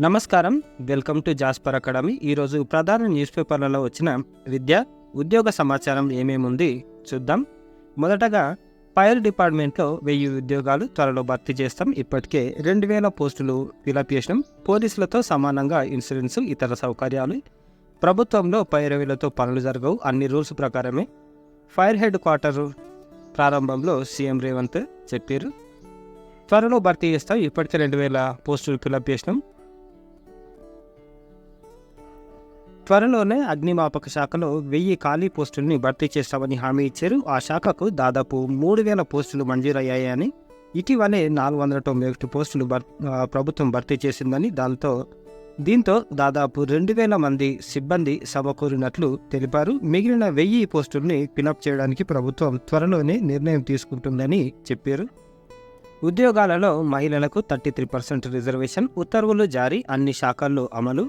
నమస్కారం. Welcome to Jasper academy. ఈరోజు ప్రధాన న్యూస్ పేపర్లలో వచ్చిన విద్య, ఉద్యోగ సమాచారం ఏమేముంది చూద్దాం. మొదటగా ఫైర్ డిపార్ట్మెంట్లో 1000 ఉద్యోగాలు త్వరలో భర్తీ చేస్తాం. ఇప్పటికే 2000 పోస్టులు ఫిలప్ చేసినాం. పోలీసులతో సమానంగా ఇన్సూరెన్స్, ఇతర సౌకర్యాలు. ప్రభుత్వంలో పైరవీలతో పనులు జరగవు, అన్ని రూల్స్ ప్రకారమే. ఫైర్ హెడ్ క్వార్టర్ ప్రారంభంలో సీఎం రేవంత్ చెప్పారు. త్వరలో భర్తీ చేస్తాం. ఇప్పటికే 2000 పోస్టులు ఫిలప్ చేసినాం. త్వరలోనే అగ్నిమాపక శాఖలో 1000 ఖాళీ పోస్టుల్ని భర్తీ చేస్తామని హామీ ఇచ్చారు. ఆ శాఖకు దాదాపు 3000 పోస్టులు మంజూరయ్యాయని, ఇటీవలే 491 పోస్టులు ప్రభుత్వం భర్తీ చేసిందని, దీంతో దాదాపు 2000 మంది సిబ్బంది సమకూరినట్లు తెలిపారు. మిగిలిన 1000 పోస్టుల్ని ఫిలప్ చేయడానికి ప్రభుత్వం త్వరలోనే నిర్ణయం తీసుకుంటుందని చెప్పారు. ఉద్యోగాలలో మహిళలకు 33% రిజర్వేషన్, ఉత్తర్వులు జారీ, అన్ని శాఖల్లో అమలు.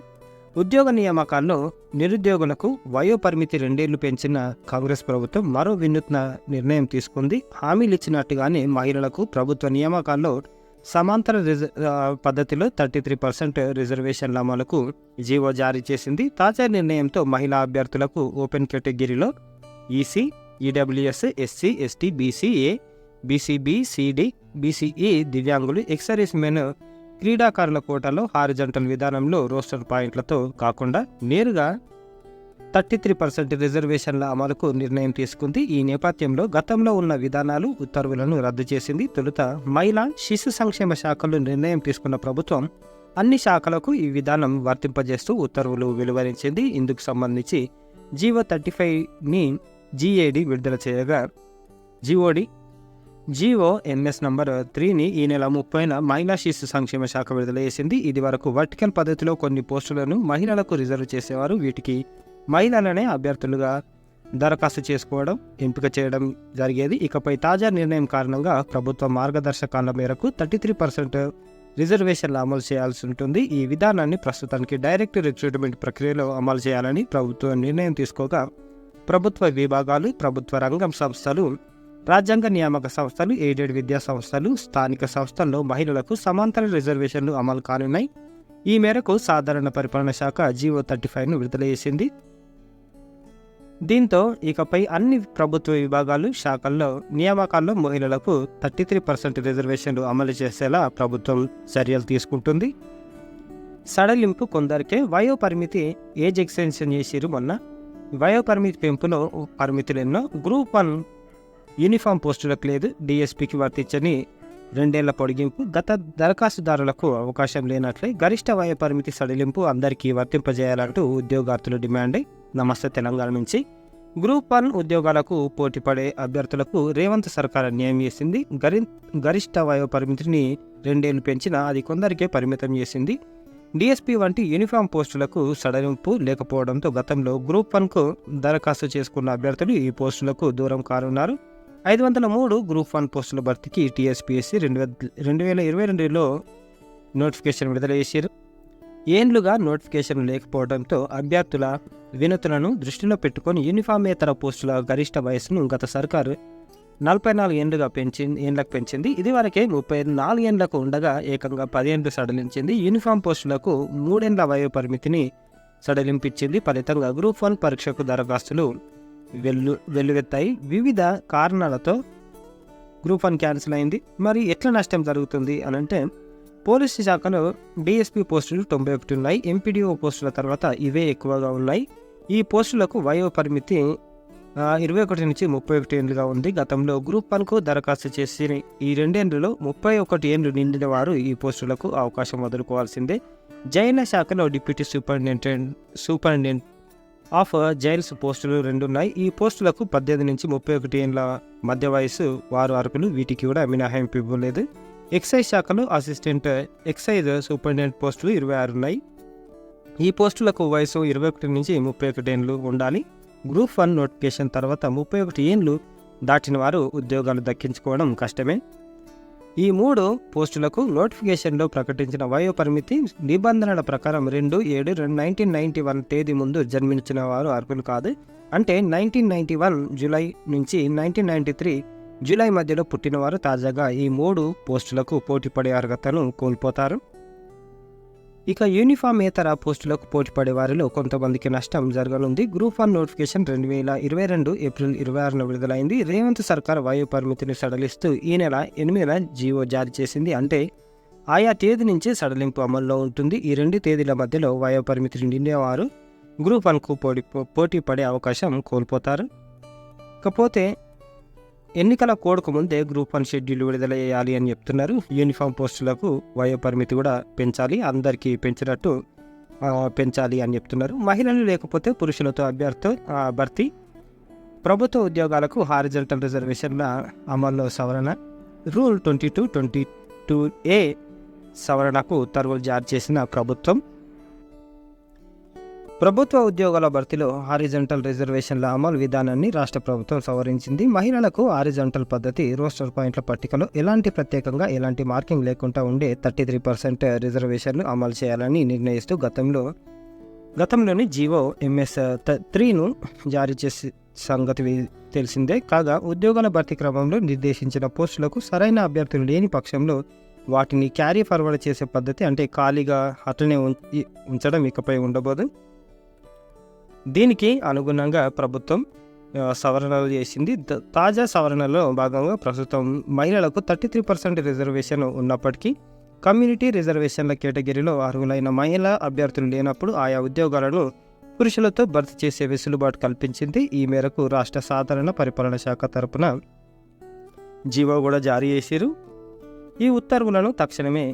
ఉద్యోగ నియామకాల్లో నిరుద్యోగులకు వయోపరిమితి 2 ఏళ్లు పెంచిన కాంగ్రెస్ ప్రభుత్వం మరో వినూత్న నిర్ణయం తీసుకుంది. హామీలు ఇచ్చినట్టుగానే మహిళలకు ప్రభుత్వ నియామకాల్లో సమాంతర పద్ధతిలో 33% రిజర్వేషన్ల అమలుకు జీవో జారీ చేసింది. తాజా నిర్ణయంతో మహిళా అభ్యర్థులకు ఓపెన్ కేటగిరీలో EC, EWS, SC, ST, BCA, BCB, CD, BCE, దివ్యాంగులు, ఎక్సర్వీస్ మెన్, క్రీడాకారుల కోటాలో హారిజంటల్ విధానంలో రోస్టర్ పాయింట్లతో కాకుండా నేరుగా 33% రిజర్వేషన్ల అమలుకు నిర్ణయం తీసుకుంది. ఈ నేపథ్యంలో గతంలో ఉన్న విధానాలు, ఉత్తర్వులను రద్దు చేసింది. తొలుత మహిళా శిశు సంక్షేమ శాఖలు నిర్ణయం తీసుకున్న ప్రభుత్వం అన్ని శాఖలకు ఈ విధానం వర్తింపజేస్తూ ఉత్తర్వులు వెలువరించింది. ఇందుకు సంబంధించి జీవో 35ని జీఏడి విడుదల చేయగా జీవో ఎంఎస్ నంబర్ 3ని ఈ నెల 30న మహిళా శిశు సంక్షేమ శాఖ విడుదల చేసింది. ఇది వరకు వర్టికల్ పద్ధతిలో కొన్ని పోస్టులను మహిళలకు రిజర్వ్ చేసేవారు. వీటికి మహిళలనే అభ్యర్థులుగా దరఖాస్తు చేసుకోవడం, ఎంపిక చేయడం జరిగేది. ఇకపై తాజా నిర్ణయం కారణంగా ప్రభుత్వ మార్గదర్శకాల మేరకు 33% రిజర్వేషన్లు అమలు చేయాల్సి ఉంటుంది. ఈ విధానాన్ని ప్రస్తుతానికి డైరెక్ట్ రిక్రూట్మెంట్ ప్రక్రియలో అమలు చేయాలని ప్రభుత్వం నిర్ణయం తీసుకోగా, ప్రభుత్వ విభాగాలు, ప్రభుత్వ రంగం సంస్థలు, రాజ్యాంగ నియామక సంస్థలు, ఎయిడెడ్ విద్యా సంస్థలు, స్థానిక సంస్థల్లో మహిళలకు సమాంతర రిజర్వేషన్లు అమలు కానున్నాయి. ఈ మేరకు సాధారణ పరిపాలన శాఖ జీవో 35ను విడుదల చేసింది. దీంతో ఇకపై అన్ని ప్రభుత్వ విభాగాలు, శాఖల్లో నియామకాల్లో మహిళలకు 33% రిజర్వేషన్లు అమలు చేసేలా ప్రభుత్వం చర్యలు తీసుకుంటుంది. సడలింపు కొందరికే వయోపరిమితి ఏజ్ ఎక్స్టెన్షన్ చేసిరు. మొన్న వయోపరిమితి పెంపులో పరిమితులు ఎన్నో. గ్రూప్ 1 యూనిఫామ్ పోస్టులకు లేదు. డిఎస్పీకి వర్తించని 2 ఏళ్ల పొడిగింపు. గత దరఖాస్తుదారులకు అవకాశం లేనట్లే గరిష్ట వయోపరిమితి సడలింపు అందరికీ వర్తింపజేయాలంటూ ఉద్యోగార్థులు డిమాండ్. నమస్తే తెలంగాణ నుంచి. గ్రూప్ 1 ఉద్యోగాలకు పోటీపడే అభ్యర్థులకు రేవంత్ సర్కార్ అన్యాయం చేసింది. గరిష్ట వయోపరిమితిని 2 ఏళ్లు పెంచినా అది కొందరికే పరిమితం చేసింది. డిఎస్పీ వంటి యూనిఫామ్ పోస్టులకు సడలింపు లేకపోవడంతో గతంలో గ్రూప్ 1కు దరఖాస్తు చేసుకున్న అభ్యర్థులు ఈ పోస్టులకు దూరం కానున్నారు. 503 గ్రూప్ 1 పోస్టుల భర్తీకి టీఎస్పీఎస్సీ 2022లో నోటిఫికేషన్ విడుదల చేశారు. ఏండ్లుగా నోటిఫికేషన్ లేకపోవడంతో అభ్యర్థుల వినతులను దృష్టిలో పెట్టుకొని యూనిఫామేతర పోస్టుల గరిష్ట వయసును గత సర్కారు 44 ఏళ్లకు పెంచింది. ఇదివరకే 34 ఏళ్లకు ఉండగా ఏకంగా 10 ఏళ్లు సడలించింది. యూనిఫామ్ పోస్టులకు 3 ఏళ్ల వయో పరిమితిని సడలింపించింది. ఫలితంగా గ్రూప్ 1 పరీక్షకు దరఖాస్తులు వెల్లువెత్తాయి. వివిధ కారణాలతో గ్రూప్ 1 క్యాన్సిల్ అయింది. మరి ఎట్లా నష్టం జరుగుతుంది అనంటే, పోలీసు శాఖలో డిఎస్పీ పోస్టులు 91 ఉన్నాయి. ఎంపీడీఓ పోస్టుల తర్వాత ఇవే ఎక్కువగా ఉన్నాయి. ఈ పోస్టులకు వయో పరిమితి 21 నుంచి 31 ఏళ్ళుగా ఉంది. గతంలో గ్రూప్ 1కు దరఖాస్తు చేసి ఈ 2 ఏళ్లలో 31 ఏళ్లు నిండిన వారు ఈ పోస్టులకు అవకాశం వదులుకోవాల్సిందే. జైళ్ల శాఖలో డిప్యూటీ సూపరింటెండెంట్ ఆఫ్ జైల్స్ పోస్టులు 2 ఉన్నాయి. ఈ పోస్టులకు 18 నుంచి 31 ఏళ్ల మధ్య వయసు వారు అర్హులు. వీటికి కూడా మినహాయింపు ఇవ్వలేదు. ఎక్సైజ్ శాఖలో అసిస్టెంట్ ఎక్సైజ్ సూపరింటెండెంట్ పోస్టులు 26 ఉన్నాయి. ఈ పోస్టులకు వయసు 21 నుంచి 31 ఏళ్లు ఉండాలి. గ్రూప్ 1 నోటిఫికేషన్ తర్వాత 31 ఏళ్లు దాటిన వారు ఉద్యోగాలు దక్కించుకోవడం కష్టమే. ఈ 3 పోస్టులకు నోటిఫికేషన్లో ప్రకటించిన వయో పరిమితి నిబంధనల ప్రకారం 2/7/1991 తేదీ ముందు జన్మించిన వారు అర్హులు కాదు. అంటే 1991 జూలై నుంచి 1993 జూలై మధ్యలో పుట్టినవారు తాజాగా ఈ 3 పోస్టులకు పోటీపడే అర్హతను కోల్పోతారు. ఇక యూనిఫామేతర పోస్టులకు పోటీపడే వారిలో కొంతమందికి నష్టం జరగనుంది. గ్రూప్ 1 నోటిఫికేషన్ 2022 ఏప్రిల్ 26న విడుదలైంది. రేవంత్ సర్కార్ వయో పరిమితిని సడలిస్తూ ఈ నెల 8న జీవో జారీ చేసింది. అంటే ఆయా తేదీ నుంచి సడలింపు అమల్లో ఉంటుంది. ఈ 2 తేదీల మధ్యలో వయో పరిమితి నిండిన వారు గ్రూప్ 1కు పోటీ పడే అవకాశం కోల్పోతారు. ఇకపోతే ఎన్నికల కోడ్కు ముందే గ్రూప్ 1 షెడ్యూల్ విడుదల చేయాలి అని చెప్తున్నారు. యూనిఫామ్ పోస్టులకు వయో పరిమితి కూడా పెంచాలి, అందరికీ పెంచినట్టు పెంచాలి అని చెప్తున్నారు. మహిళలు లేకపోతే పురుషులతో భర్తీ, ప్రభుత్వ ఉద్యోగాలకు హారిజంటల్ రిజర్వేషన్ల అమల్లో సవరణ, రూల్ 2222A సవరణకు ఉత్తర్వులు జారీ చేసిన ప్రభుత్వ ఉద్యోగాల భర్తీలో హారిజంటల్ రిజర్వేషన్ల అమలు విధానాన్ని రాష్ట్ర ప్రభుత్వం సవరించింది. మహిళలకు హారిజంటల్ పద్ధతి రోస్టర్ పాయింట్ల పట్టికలో ప్రత్యేకంగా ఎలాంటి మార్కింగ్ లేకుండా ఉండే 33% రిజర్వేషన్లు అమలు చేయాలని నిర్ణయిస్తూ గతంలోని జీవో MS-3ను జారీ చేసే సంగతి తెలిసిందే. కాగా ఉద్యోగాల భర్తీ క్రమంలో నిర్దేశించిన పోస్టులకు సరైన అభ్యర్థులు లేని పక్షంలో వాటిని క్యారీ ఫార్వర్డ్ చేసే పద్ధతి, అంటే ఖాళీగా అట్లనే ఉంచడం ఇకపై ఉండబోదు. దీనికి అనుగుణంగా ప్రభుత్వం సవరణలు చేసింది. తాజా సవరణలో భాగంగా ప్రస్తుతం మహిళలకు 33% రిజర్వేషన్ ఉన్నప్పటికీ కమ్యూనిటీ రిజర్వేషన్ల కేటగిరీలో అర్హులైన మహిళా అభ్యర్థులు లేనప్పుడు ఆయా ఉద్యోగాలను పురుషులతో భర్తీ చేసే వెసులుబాటు కల్పించింది. ఈ మేరకు రాష్ట్ర సాధారణ పరిపాలన శాఖ తరపున జీవో కూడా జారీ చేశారు. ఈ ఉత్తర్వులను తక్షణమే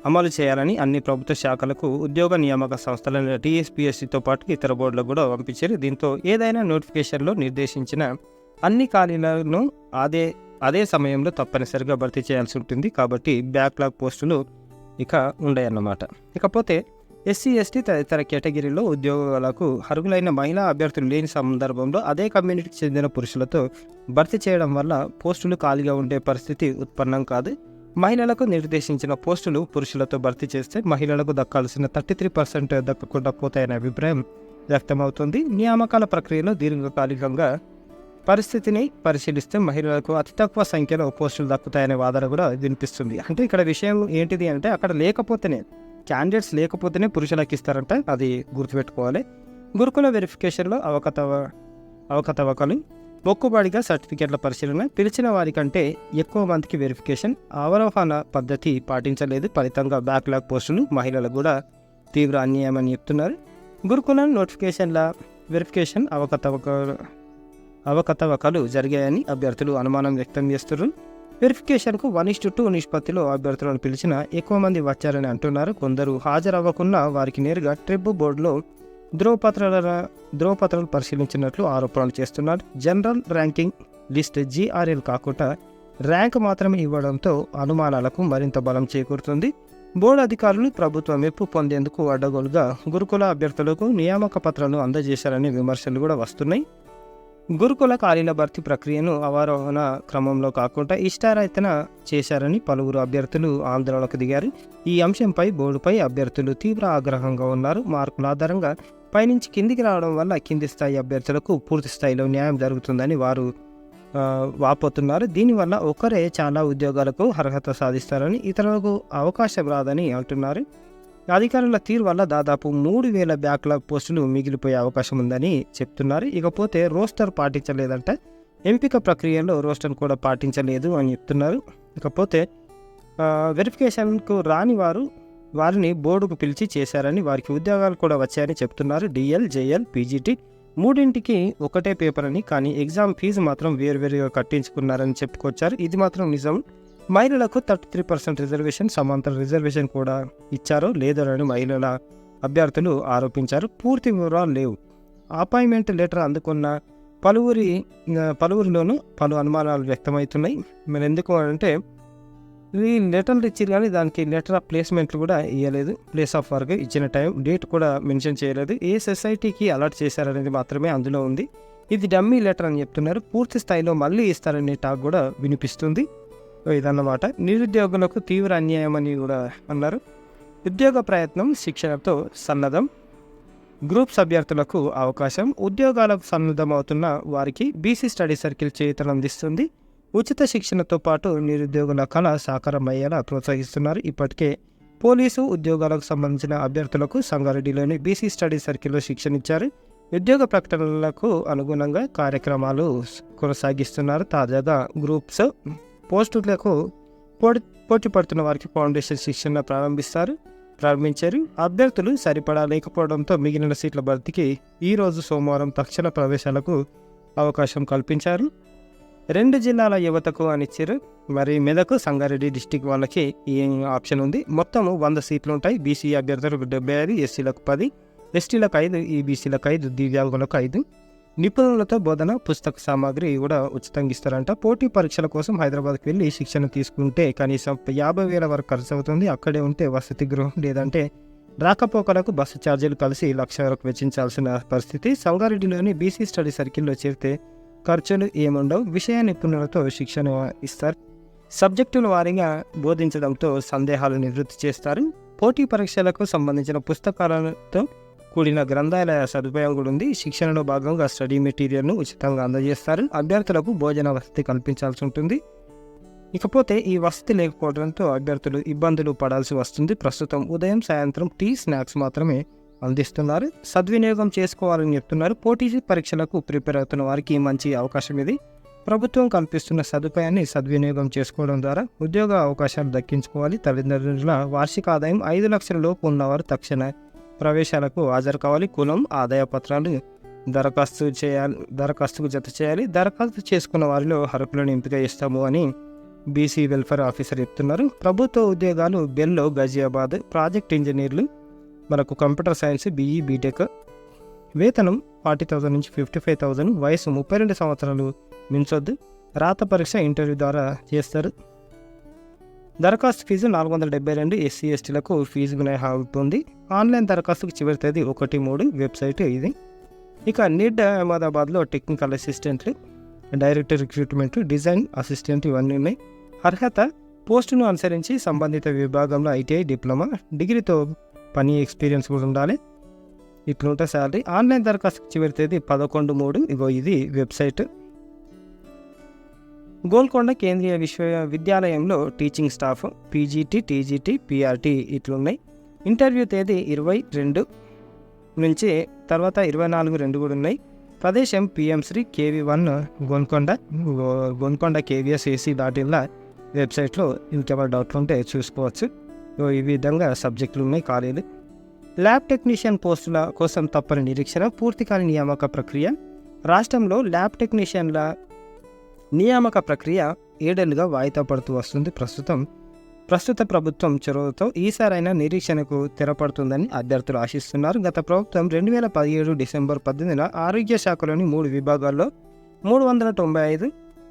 అమలు చేయాలని అన్ని ప్రభుత్వ శాఖలకు, ఉద్యోగ నియామక సంస్థల TSPSCతో పాటు ఇతర బోర్డులకు కూడా పంపించారు. దీంతో ఏదైనా నోటిఫికేషన్లో నిర్దేశించిన అన్ని ఖాళీలను అదే సమయంలో తప్పనిసరిగా భర్తీ చేయాల్సి ఉంటుంది. కాబట్టి బ్యాక్లాగ్ పోస్టులు ఇక ఉండయన్నమాట. ఇకపోతే SC, ST తదితర కేటగిరీలో ఉద్యోగాలకు అర్హులైన మహిళా అభ్యర్థులు లేని సందర్భంలో అదే కమ్యూనిటీకి చెందిన పురుషులతో భర్తీ చేయడం వల్ల పోస్టులు ఖాళీగా ఉండే పరిస్థితి ఉత్పన్నం కాదు. మహిళలకు నిర్దేశించిన పోస్టులు పురుషులతో భర్తీ చేస్తే మహిళలకు దక్కాల్సిన 33% దక్కకుండా పోతాయనే అభిప్రాయం వ్యక్తమవుతుంది. నియామకాల ప్రక్రియలో దీర్ఘకాలికంగా పరిస్థితిని పరిశీలిస్తే మహిళలకు అతి తక్కువ సంఖ్యలో పోస్టులు దక్కుతాయనే వాదన కూడా వినిపిస్తుంది. అంటే ఇక్కడ విషయం ఏంటిది అంటే అక్కడ క్యాండిడేట్స్ లేకపోతేనే పురుషులకు ఇస్తారంట, అది గుర్తుపెట్టుకోవాలి. గురుకుల వెరిఫికేషన్లో అవకతవకలు, మొక్కుబడిగా సర్టిఫికేట్ల పరిశీలన, పిలిచిన వారికంటే ఎక్కువ మందికి వెరిఫికేషన్, అవరోహణ పద్ధతి పాటించలేదు. ఫలితంగా బ్యాక్లాగ్ పోస్టులు మహిళలకు కూడా తీవ్ర అన్యాయం అని చెప్తున్నారు. గురుకుల నోటిఫికేషన్ల వెరిఫికేషన్ అవకతవకలు జరిగాయని అభ్యర్థులు అనుమానం వ్యక్తం చేస్తున్నారు. వెరిఫికేషన్కు 1:2 నిష్పత్తిలో అభ్యర్థులను పిలిచిన ఎక్కువ మంది వచ్చారని అంటున్నారు. కొందరు హాజరవ్వకున్నా వారికి నేరుగా ట్రిప్ బోర్డులో ధ్రువపత్రాలు పరిశీలించినట్లు ఆరోపణలు చేస్తున్నారు. జనరల్ ర్యాంకింగ్ లిస్ట్ GRL కాకుండా ర్యాంక్ మాత్రమే ఇవ్వడంతో అనుమానాలకు మరింత బలం చేకూరుతుంది. బోర్డు అధికారులు ప్రభుత్వ మెప్పు పొందేందుకు అడ్డగోలుగా గురుకుల అభ్యర్థులకు నియామక పత్రాలు అందజేశారనే విమర్శలు కూడా వస్తున్నాయి. గురుకుల ఖాళీల భర్తీ ప్రక్రియను అవరోహణ క్రమంలో కాకుండా ఇష్టారాయితన చేశారని పలువురు అభ్యర్థులు ఆందోళనకు దిగారు. ఈ అంశంపై బోర్డుపై అభ్యర్థులు తీవ్ర ఆగ్రహంగా ఉన్నారు. మార్కుల ఆధారంగా పైనుంచి కిందికి రావడం వల్ల కింది స్థాయి అభ్యర్థులకు పూర్తి స్థాయిలో న్యాయం జరుగుతుందని వారు వాపోతున్నారు. దీనివల్ల ఒకరే చాలా ఉద్యోగాలకు అర్హత సాధిస్తారని, ఇతరులకు అవకాశం రాదని అంటున్నారు. అధికారుల తీరు వల్ల దాదాపు 3,000 బ్యాక్లాగ్ పోస్టులు మిగిలిపోయే అవకాశం ఉందని చెప్తున్నారు. ఇకపోతే రోస్టర్ పాటించలేదంట, ఎంపిక ప్రక్రియలో రోస్టర్ కూడా పాటించలేదు అని చెప్తున్నారు. ఇకపోతే వెరిఫికేషన్కు రాని వారిని బోర్డుకు పిలిచి చేశారని, వారికి ఉద్యోగాలు కూడా వచ్చాయని చెప్తున్నారు. DL, JL, PGT మూడింటికి ఒకటే పేపర్ అని, కానీ ఎగ్జామ్ ఫీజు మాత్రం వేరువేరుగా కట్టించుకున్నారని చెప్పుకొచ్చారు. ఇది మాత్రం నిజం. మహిళలకు 33% రిజర్వేషన్, సమాంతర రిజర్వేషన్ కూడా ఇచ్చారో లేదో అని మహిళల అభ్యర్థులు ఆరోపించారు. పూర్తి వివరాలు లేవు. అపాయింట్మెంట్ లెటర్ అందుకున్న పలువురిలోనూ పలు అనుమానాలు వ్యక్తమవుతున్నాయి. మరి ఎందుకు అంటే ఈ లెటర్లు ఇచ్చారు కానీ దానికి లెటర్ ఆఫ్ ప్లేస్మెంట్లు కూడా ఇవ్వలేదు. ప్లేస్ ఆఫ్ వర్క్ ఇచ్చిన టైం, డేట్ కూడా మెన్షన్ చేయలేదు. ఏ సొసైటీకి అలర్ట్ చేశారనేది మాత్రమే అందులో ఉంది. ఇది డమ్మీ లెటర్ అని చెప్తున్నారు. పూర్తి స్థాయిలో మళ్ళీ ఇస్తారనే టాక్ కూడా వినిపిస్తుంది. ఇదన్నమాట. నిరుద్యోగులకు తీవ్ర అన్యాయం అని కూడా అన్నారు. ఉద్యోగ ప్రయత్నం, శిక్షణతో సన్నద్ధం, గ్రూప్స్ అభ్యర్థులకు అవకాశం, ఉద్యోగాలకు సన్నద్ధమవుతున్న వారికి BC స్టడీ సర్కిల్ చేయూతనందిస్తుంది. ఉచిత శిక్షణతో పాటు నిరుద్యోగుల కళ సాకారం అయ్యేలా ప్రోత్సహిస్తున్నారు. ఇప్పటికే పోలీసు ఉద్యోగాలకు సంబంధించిన అభ్యర్థులకు సంగారెడ్డిలోని బీసీ స్టడీ సర్కిల్లో శిక్షణ ఇచ్చారు. ఉద్యోగ ప్రకటనలకు అనుగుణంగా కార్యక్రమాలు కొనసాగిస్తున్నారు. తాజాగా గ్రూప్స్ పోస్టులకు పోటీ పడుతున్న వారికి ఫౌండేషన్ శిక్షణ ప్రారంభించారు. అభ్యర్థులు సరిపడా లేకపోవడంతో మిగిలిన సీట్ల భర్తీకి ఈరోజు సోమవారం తక్షణ ప్రవేశాలకు అవకాశం కల్పించారు. 2 జిల్లాల యువతకు అని ఇచ్చారు. మరి మెదక్ సంగారెడ్డి డిస్టిక్ వాళ్ళకి ఈ ఆప్షన్ ఉంది. మొత్తం 100 సీట్లు ఉంటాయి. బీసీ అభ్యర్థులకు 75, ఎస్సీలకు 10, ఎస్టీలకు 5, ఈబీసీలకు 5, దివ్యాంగులకు 5. నిపుణులతో బోధన, పుస్తక సామాగ్రి కూడా ఉచితంగా ఇస్తారంట. పోటీ పరీక్షల కోసం హైదరాబాద్కి వెళ్ళి శిక్షణ తీసుకుంటే కనీసం 50,000 వరకు ఖర్చు అవుతుంది. అక్కడే ఉంటే వసతి గృహం లేదంటే రాకపోకలకు బస్సు ఛార్జీలు కలిసి 1,00,000 వరకు వెచ్చించాల్సిన పరిస్థితి. సంగారెడ్డిలోని బీసీ స్టడీ సర్కిల్లో చేరితే ఖర్చులు ఏముండవు. విషయ నిపుణులతో శిక్షణ ఇస్తారు. సబ్జెక్టుల వారీగా బోధించడంతో సందేహాలు నివృత్తి చేస్తారు. పోటీ పరీక్షలకు సంబంధించిన పుస్తకాలతో కూడిన గ్రంథాలయ సదుపాయం కూడా ఉంది. శిక్షణలో భాగంగా స్టడీ మెటీరియల్ను ఉచితంగా అందజేస్తారు. అభ్యర్థులకు భోజన వసతి కల్పించాల్సి ఉంటుంది. ఇకపోతే ఈ వసతి లేకపోవడంతో అభ్యర్థులు ఇబ్బందులు పడాల్సి వస్తుంది. ప్రస్తుతం ఉదయం, సాయంత్రం టీ, స్నాక్స్ మాత్రమే అందిస్తున్నారు. సద్వినియోగం చేసుకోవాలని చెప్తున్నారు. పోటీ పరీక్షలకు ప్రిపేర్ అవుతున్న వారికి మంచి అవకాశం ఇది. ప్రభుత్వం కల్పిస్తున్న సదుపాయాన్ని సద్వినియోగం చేసుకోవడం ద్వారా ఉద్యోగ అవకాశాలు దక్కించుకోవాలి. తల్లిదండ్రుల వార్షిక ఆదాయం 5 లక్షల లోపు ఉన్నవారు తక్షణ ప్రవేశాలకు హాజరు కావాలి. కులం, ఆదాయ పత్రాలు దరఖాస్తుకు జత చేయాలి. దరఖాస్తు చేసుకున్న వారిలో అర్హులను ఎంపిక చేస్తాము అని బీసీ వెల్ఫేర్ ఆఫీసర్ చెప్తున్నారు. ప్రభుత్వ ఉద్యోగాలు బెల్లో, గజియాబాద్, ప్రాజెక్ట్ ఇంజనీర్లు, మనకు కంప్యూటర్ సైన్స్, బీఈ, బీటెక్. వేతనం 40,000 నుంచి 55,000. వయసు 32 సంవత్సరాలు మించొద్దు. రాత పరీక్ష, ఇంటర్వ్యూ ద్వారా చేస్తారు. దరఖాస్తు ఫీజు 472. ఎస్సీ, ఎస్టీలకు ఫీజు మినహా అవుతుంది. ఆన్లైన్ దరఖాస్తుకు చివరి తేదీ 1/3. వెబ్సైట్ ఇది. ఇక నీడ్ అహ్మదాబాద్లో టెక్నికల్ అసిస్టెంట్లు, డైరెక్టర్ రిక్రూట్మెంట్, డిజైన్ అసిస్టెంట్ ఇవన్నీ ఉన్నాయి. అర్హత పోస్టును అనుసరించి సంబంధిత విభాగంలో ఐటీఐ, డిప్లొమా, డిగ్రీతో పని ఎక్స్పీరియన్స్ కూడా ఉండాలి. ఇట్లుంటే శాలరీ. ఆన్లైన్ దరఖాస్తుకు చివరి తేదీ 11/3. ఇగో ఇది వెబ్సైట్. గోల్కొండ కేంద్రీయ విశ్వవిద్యాలయంలో teaching staff, PGT, TGT, PRT ఇట్లున్నాయి. ఇంటర్వ్యూ తేదీ 22 నుంచి తర్వాత 24/2 కూడా ఉన్నాయి. ప్రదేశం PM Shri KV1 Golconda KVS.AC.in వెబ్సైట్లో ఇంకెవరు డౌట్లు ఉంటే చూసుకోవచ్చు. ఈ విధంగా సబ్జెక్టులు ఉన్నాయి, ఖాళీలు. ల్యాబ్ టెక్నీషియన్ పోస్టుల కోసం తప్పని నిరీక్షణ, పూర్తికాల నియామక ప్రక్రియ. రాష్ట్రంలో ల్యాబ్ టెక్నీషియన్ల నియామక ప్రక్రియ 7 ఏళ్లుగా వాయిదా పడుతూ వస్తుంది. ప్రస్తుత ప్రభుత్వం చొరవతో ఈసారైనా నిరీక్షణకు తెరపడుతుందని అభ్యర్థులు ఆశిస్తున్నారు. గత ప్రభుత్వం 2017 డిసెంబర్ 18న ఆరోగ్య శాఖలోని 3 విభాగాల్లో 395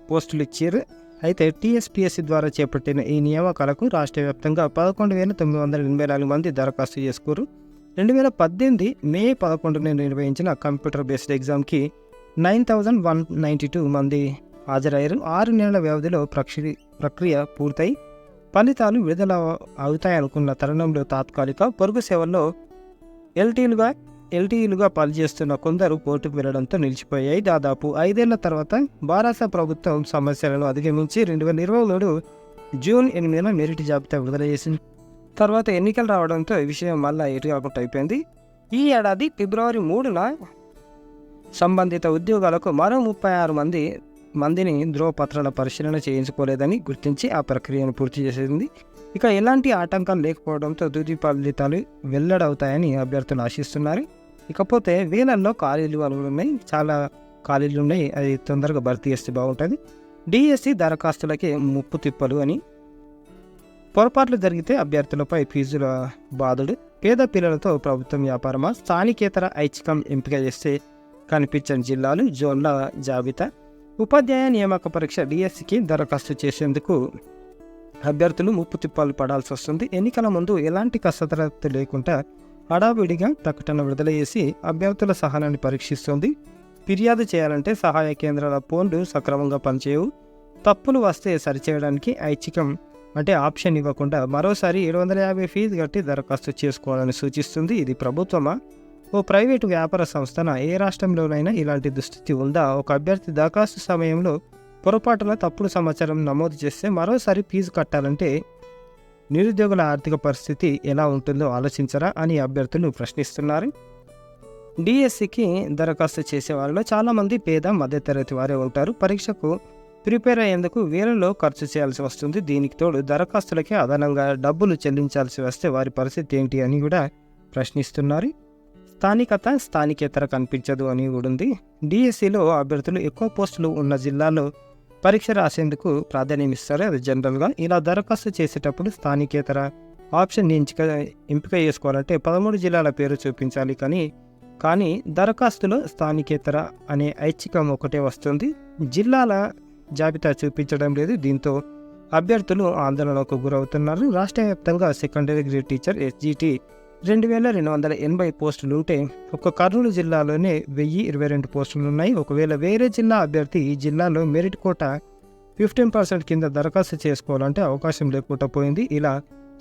పోస్టులు ఇచ్చారు. అయితే టీఎస్పీఎస్సీ ద్వారా చేపట్టిన ఈ నియామకాలకు రాష్ట్ర వ్యాప్తంగా 11,984 మంది దరఖాస్తు చేసుకున్నారు. 2018 మే 11న నిర్వహించిన కంప్యూటర్ బేస్డ్ ఎగ్జామ్కి 9,192 మంది హాజరయ్యారు. 6 నెలల వ్యవధిలో ప్రక్రియ పూర్తయి ఫలితాలు విడుదల అవుతాయనుకున్న తరుణంలో తాత్కాలిక పొరుగు సేవల్లో ఎల్టీలుగా పనిచేస్తున్న కొందరు కోర్టుకు వెళ్లడంతో నిలిచిపోయాయి. దాదాపు 5 ఏళ్ల తర్వాత భారత ప్రభుత్వం సమస్యలను అధిగమించి 2023 జూన్ 8న మెరిట్ జాబితా విడుదల చేసింది. తర్వాత ఎన్నికలు రావడంతో ఈ విషయం మళ్ళీ ఎటు కాకుండా అయిపోయింది. ఈ ఏడాది ఫిబ్రవరి 3న సంబంధిత ఉద్యోగాలకు మరో 36 మందిని ధ్రువపత్రాల పరిశీలన చేయించుకోలేదని గుర్తించి ఆ ప్రక్రియను పూర్తి చేసింది. ఇక ఎలాంటి ఆటంకాలు లేకపోవడంతో తుది ఫలితాలు వెల్లడవుతాయని అభ్యర్థులు ఆశిస్తున్నారు. ఇకపోతే వేలల్లో ఖాళీలు ఉన్నాయి, చాలా ఖాళీలు ఉన్నాయి. అది తొందరగా భర్తీ చేస్తే బాగుంటుంది. డిఎస్సి దరఖాస్తులకి ముప్పు తిప్పలు అని పొరపాట్లు జరిగితే అభ్యర్థులపై ఫీజుల బాధుడు. పేద పిల్లలతో ప్రభుత్వం వ్యాపారమా? స్థానికేతర ఐచ్ఛికం ఎంపిక చేస్తే కనిపించని జిల్లాలు, జోన్ల జాబితా. ఉపాధ్యాయ నియామక పరీక్ష డిఎస్సికి దరఖాస్తు చేసేందుకు అభ్యర్థులు ముప్పు తిప్పాలు పడాల్సి వస్తుంది. ఎన్నికల ముందు ఎలాంటి కసరత్తు లేకుండా హడావిడిగా ప్రకటన విడుదల చేసి అభ్యర్థుల సహనాన్ని పరీక్షిస్తుంది. ఫిర్యాదు చేయాలంటే సహాయ కేంద్రాల ఫోన్లు సక్రమంగా పనిచేయవు. తప్పులు వస్తే సరిచేయడానికి ఐచ్ఛికం అంటే ఆప్షన్ ఇవ్వకుండా మరోసారి 750 ఫీజు కట్టి దరఖాస్తు చేసుకోవాలని సూచిస్తుంది. ఇది ప్రభుత్వమా, ఓ ప్రైవేటు వ్యాపార సంస్థన? ఏ రాష్ట్రంలోనైనా ఇలాంటి దుస్థితి ఉందా? ఒక అభ్యర్థి దరఖాస్తు సమయంలో పొరపాటున తప్పుడు సమాచారం నమోదు చేస్తే మరోసారి ఫీజు కట్టాలంటే నిరుద్యోగుల ఆర్థిక పరిస్థితి ఎలా ఉంటుందో ఆలోచించరా అని అభ్యర్థులు ప్రశ్నిస్తున్నారు. డిఎస్సికి దరఖాస్తు చేసే వారిలో చాలామంది పేద మధ్యతరగతి వారే ఉంటారు. పరీక్షకు ప్రిపేర్ అయ్యేందుకు వేలలో ఖర్చు చేయాల్సి వస్తుంది. దీనికి తోడు దరఖాస్తులకే అదనంగా డబ్బులు చెల్లించాల్సి వస్తే వారి పరిస్థితి ఏంటి అని కూడా ప్రశ్నిస్తున్నారు. స్థానికత స్థానికేతర కనిపించదు అని కూడా ఉంది. డిఎస్సిలో అభ్యర్థులు ఎక్కువ పోస్టులు ఉన్న జిల్లాలో పరీక్ష రాసేందుకు ప్రాధాన్యం ఇస్తారు. అది జనరల్గా ఇలా దరఖాస్తు చేసేటప్పుడు స్థానికేతర ఆప్షన్ ఎంపిక చేసుకోవాలంటే 13 జిల్లాల పేరు చూపించాలి. కానీ దరఖాస్తులో స్థానికేతర అనే ఐచ్ఛికం ఒకటే వస్తుంది. జిల్లాల జాబితా చూపించడం లేదు. దీంతో అభ్యర్థులు ఆందోళనకు గురవుతున్నారు. రాష్ట్ర వ్యాప్తంగా సెకండరీ గ్రేడ్ టీచర్ SGT 2280 పోస్టులు ఉంటే ఒక్క కర్నూలు జిల్లాలోనే 1022 పోస్టులు ఉన్నాయి. ఒకవేళ వేరే జిల్లా అభ్యర్థి ఈ జిల్లాలో మెరిట్ కోట 15% కింద దరఖాస్తు చేసుకోవాలంటే అవకాశం లేకుండా పోయింది. ఇలా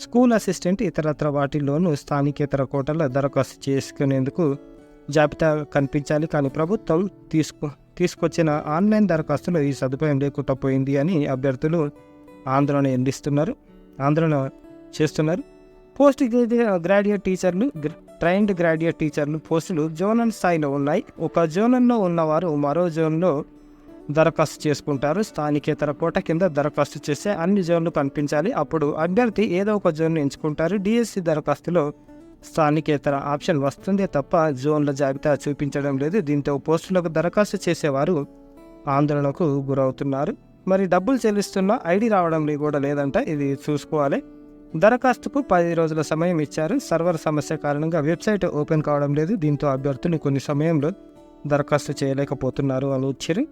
స్కూల్ అసిస్టెంట్ ఇతరత్ర వాటిల్లోనూ స్థానికేతర కోటలో దరఖాస్తు చేసుకునేందుకు జాబితా కనిపించాలి. కానీ ప్రభుత్వం తీసుకొచ్చిన ఆన్లైన్ దరఖాస్తులో ఈ సదుపాయం లేకుండా పోయింది అని అభ్యర్థులు ఆందోళన చేస్తున్నారు. పోస్ట్ గ్రాడ్యుయేట్ టీచర్లు, ట్రైన్డ్ గ్రాడ్యుయేట్ టీచర్లు పోస్టులు జోనల్ స్థాయిలో ఉన్నాయి. ఒక జోనల్లో ఉన్నవారు మరో జోన్లో దరఖాస్తు చేసుకుంటారు. స్థానికేతర కోట కింద దరఖాస్తు చేస్తే అన్ని జోన్లు కనిపించాలి. అప్పుడు అభ్యర్థి ఏదో ఒక జోన్ను ఎంచుకుంటారు. డిఎస్సి దరఖాస్తులో స్థానికేతర ఆప్షన్ వస్తుందే తప్ప జోన్ల జాబితా చూపించడం లేదు. దీంతో పోస్టులకు దరఖాస్తు చేసేవారు ఆందోళనకు గురవుతున్నారు. మరి డబ్బులు చెల్లిస్తున్న ఐడి రావడం కూడా లేదంట. ఇది చూసుకోవాలి. దరఖాస్తుకు 10 రోజుల సమయం ఇచ్చారు. సర్వర్ సమస్య కారణంగా వెబ్సైట్ ఓపెన్ కావడం లేదు. దీంతో అభ్యర్థులు కొన్ని సమయంలో దరఖాస్తు చేయలేకపోతున్నారు అని వచ్చారు.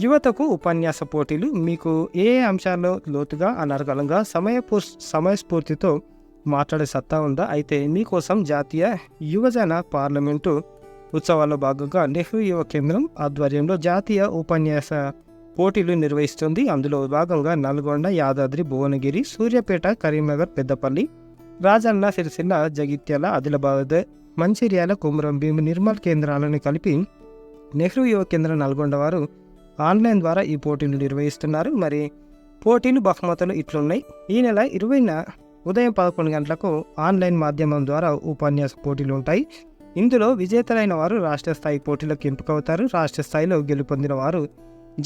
యువతకు ఉపన్యాస పోటీలు. మీకు ఏ అంశాల్లో లోతుగా అనర్గళంగా సమయస్ఫూర్తితో మాట్లాడే సత్తా ఉందా? అయితే మీకోసం జాతీయ యువజన పార్లమెంటు ఉత్సవాల్లో భాగంగా నెహ్రూ యువ కేంద్రం ఆధ్వర్యంలో జాతీయ ఉపన్యాస పోటీలు నిర్వహిస్తుంది. అందులో భాగంగా నల్గొండ, యాదాద్రి, భువనగిరి, సూర్యాపేట, కరీంనగర్, పెద్దపల్లి, రాజన్న సిరిసిల్ల, జగిత్యాల, ఆదిలాబాద్, మంచిర్యాల, కొమురం భీం, నిర్మల్ కేంద్రాలను కలిపి నెహ్రూ యువ కేంద్రం నల్గొండ వారు ఆన్లైన్ ద్వారా ఈ పోటీలు నిర్వహిస్తున్నారు. మరి పోటీలు బహుమతులు ఇట్లున్నాయి. ఈ నెల 20న ఉదయం 11 గంటలకు ఆన్లైన్ మాధ్యమం ద్వారా ఉపన్యాస పోటీలు ఉంటాయి. ఇందులో విజేతలైన వారు రాష్ట్ర స్థాయి పోటీలకు ఎంపికవుతారు. రాష్ట్ర స్థాయిలో గెలుపొందిన వారు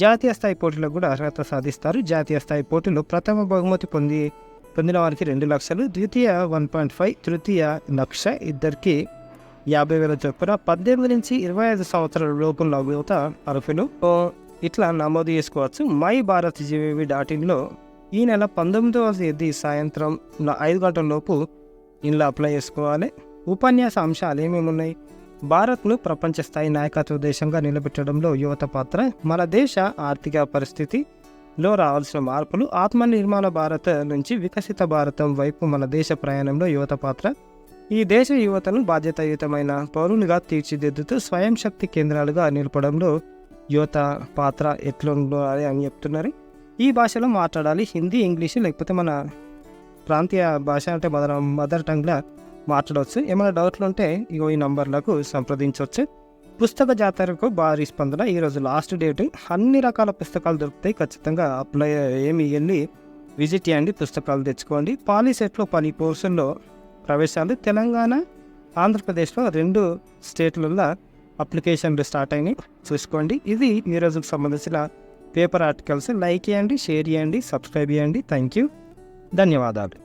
జాతీయ స్థాయి పోటీలకు కూడా అర్హత సాధిస్తారు. జాతీయ స్థాయి పోటీలో ప్రథమ బహుమతి పొందిన వారికి 2 లక్షలు, ద్వితీయ 1.5, తృతీయ 1 లక్ష, ఇద్దరికి 50,000 చొప్పున. 18 నుంచి 25 సంవత్సరాల లోపుల యువత అర్హులు ఇట్లా నమోదు చేసుకోవచ్చు. myBharatGVV.inలో ఈ నెల 19వ తేదీ సాయంత్రం 5 గంటల లోపు ఇందులో అప్లై చేసుకోవాలి. ఉపన్యాస అంశాలు ఏమేమి ఉన్నాయి? భారత్ను ప్రపంచ స్థాయి నాయకత్వ దేశంగా నిలబెట్టడంలో యువత పాత్ర, మన దేశ ఆర్థిక పరిస్థితిలో రావాల్సిన మార్పులు, ఆత్మనిర్మాణ భారత్ నుంచి వికసిత భారతం వైపు మన దేశ ప్రయాణంలో యువత పాత్ర, ఈ దేశ యువతను బాధ్యతాయుతమైన పౌరులుగా తీర్చిదిద్దుతూ స్వయం శక్తి కేంద్రాలుగా నిలపడంలో యువత పాత్ర ఎట్లుండాలి అని చెప్తున్నారు. ఈ భాషలో మాట్లాడాలి. హిందీ, ఇంగ్లీషు లేకపోతే మన ప్రాంతీయ భాష అంటే మదర్ టంగ్లో మాట్లాడవచ్చు. ఏమైనా డౌట్లు ఉంటే ఇగో ఈ నంబర్లకు సంప్రదించవచ్చు. పుస్తక జాతరకు భారీ స్పందన. ఈరోజు లాస్ట్ డేట్. అన్ని రకాల పుస్తకాలు దొరుకుతాయి. ఖచ్చితంగా అప్లై వెళ్ళి విజిట్ చేయండి, పుస్తకాలు తెచ్చుకోండి. పాలీసెట్లో 10 కోర్సుల్లో ప్రవేశాలు. తెలంగాణ, ఆంధ్రప్రదేశ్లో 2 స్టేట్లలో అప్లికేషన్లు స్టార్ట్ అయినాయి, చూసుకోండి. ఇది ఈ రోజుకు సంబంధించిన పేపర్ ఆర్టికల్స్. లైక్ చేయండి, షేర్ చేయండి, సబ్స్క్రైబ్ చేయండి. థ్యాంక్ యూ, ధన్యవాదాలు.